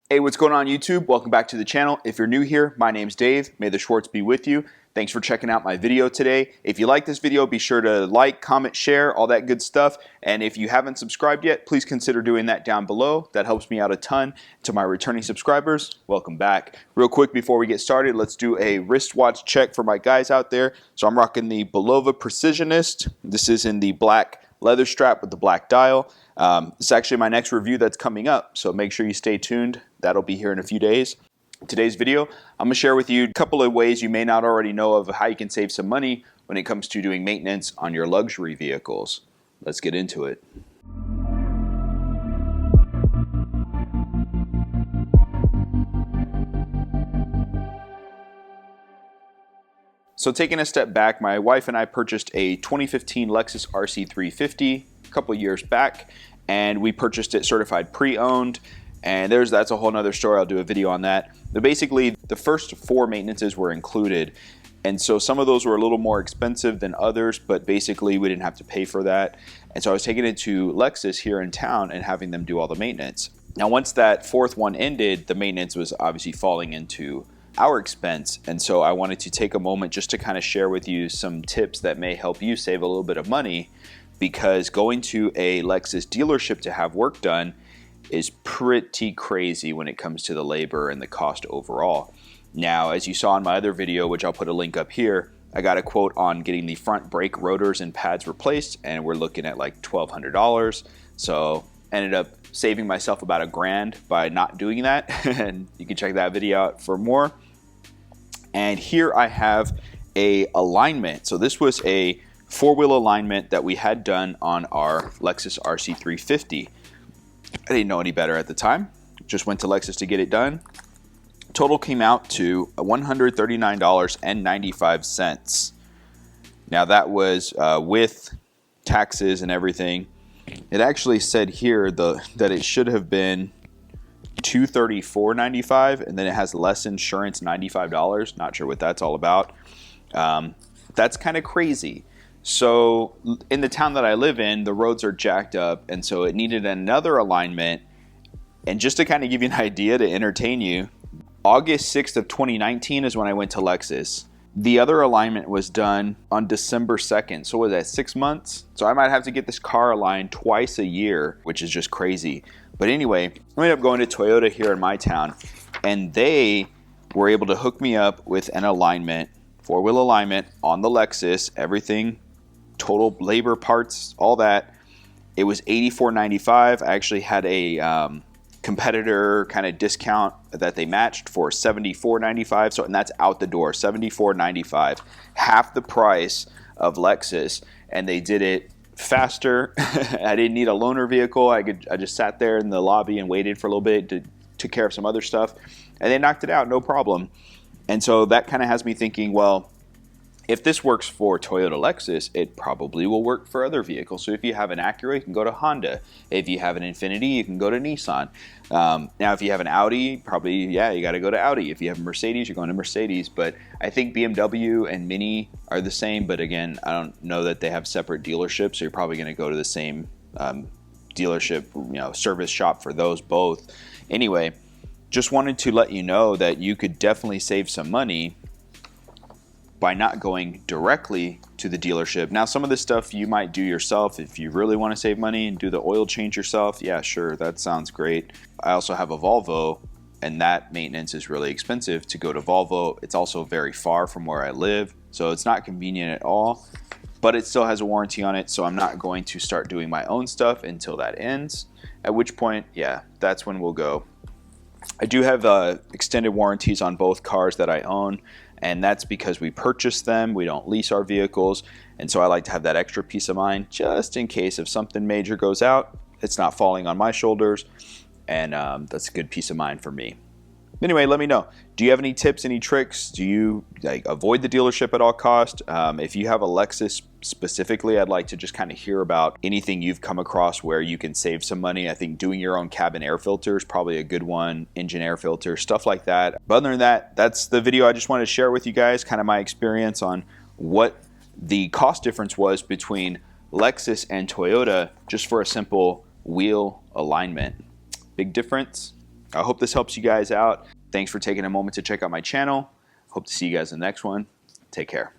Hey, what's going on YouTube? Welcome back to the channel. If you're new here, my name's Dave. May the Schwartz be with you. Thanks for checking out my video today. If you like this video, be sure to like, comment, share, all that good stuff. And if you haven't subscribed yet, please consider doing that down below. That helps me out a ton. To my returning subscribers, welcome back. Real quick before we get started, let's do a wristwatch check for my guys out there. So I'm rocking the Belova Precisionist. This is in the black leather strap with the black dial. It's actually my next review that's coming up, so make sure you stay tuned. That'll be here in a few days. Today's video, I'm going to share with you a couple of ways you may not already know of how you can save some money when it comes to doing maintenance on your luxury vehicles. Let's get into it. So taking a step back, my wife and I purchased a 2015 Lexus RC350 a couple years back, and we purchased it certified pre-owned, and that's a whole nother story. I'll do a video on that. But basically, the first 4 maintenances were included, and so some of those were a little more expensive than others, but basically we didn't have to pay for that. And so I was taking it to Lexus here in town and having them do all the maintenance. Now once that 4th one ended, the maintenance was obviously falling into our expense, and so I wanted to take a moment just to kind of share with you some tips that may help you save a little bit of money, because going to a Lexus dealership to have work done is pretty crazy when it comes to the labor and the cost overall. Now, as you saw in my other video, which I'll put a link up here, I got a quote on getting the front brake rotors and pads replaced, and we're looking at like $1,200. So ended up saving myself about $1,000 by not doing that. And you can check that video out for more. And here I have a alignment. So this was a 4-wheel alignment that we had done on our Lexus RC350. I didn't know any better at the time. Just went to Lexus to get it done. Total came out to $139.95. Now that was with taxes and everything. It actually said here that it should have been $234.95, and then it has less insurance, $95. Not sure what that's all about. That's kind of crazy. So in the town that I live in, the roads are jacked up, and so it needed another alignment. And just to kind of give you an idea to entertain you, August 6th of 2019 is when I went to Lexus. The other alignment was done on December 2nd. So was that 6 months? So I might have to get this car aligned twice a year, which is just crazy. But anyway, I ended up going to Toyota here in my town, and they were able to hook me up with an alignment, 4-wheel alignment on the Lexus, everything, total labor, parts, all that. It was $84.95. I actually had a competitor kind of discount that they matched for $74.95. So, and that's out the door, $74.95, half the price of Lexus, and they did it faster. I didn't need a loaner vehicle. I just sat there in the lobby and waited for a little bit, to took care of some other stuff, and they knocked it out, no problem. And so that kind of has me thinking, well, if this works for Toyota Lexus, it probably will work for other vehicles. So if you have an Acura, you can go to Honda. If you have an Infiniti, you can go to Nissan. Now, if you have an Audi, probably, yeah, you got to go to Audi. If you have a Mercedes, you're going to Mercedes. But I think BMW and Mini are the same. But again, I don't know that they have separate dealerships. So you're probably going to go to the same dealership, service shop for those both. Anyway, just wanted to let you know that you could definitely save some money by not going directly to the dealership. Now, some of this stuff you might do yourself if you really want to save money and do the oil change yourself. Yeah, sure, that sounds great. I also have a Volvo, and that maintenance is really expensive to go to Volvo. It's also very far from where I live, so it's not convenient at all, but it still has a warranty on it, so I'm not going to start doing my own stuff until that ends, at which point, yeah, that's when we'll go. I do have extended warranties on both cars that I own, and that's because we purchase them. We don't lease our vehicles, and so I like to have that extra peace of mind just in case if something major goes out, it's not falling on my shoulders, and that's a good peace of mind for me. Anyway, let me know. Do you have any tips, any tricks? Do you avoid the dealership at all cost? If you have a Lexus specifically, I'd like to just kind of hear about anything you've come across where you can save some money. I think doing your own cabin air filter is probably a good one, engine air filter, stuff like that. But other than that, that's the video I just wanted to share with you guys, kind of my experience on what the cost difference was between Lexus and Toyota just for a simple wheel alignment. Big difference? I hope this helps you guys out. Thanks for taking a moment to check out my channel. Hope to see you guys in the next one. Take care.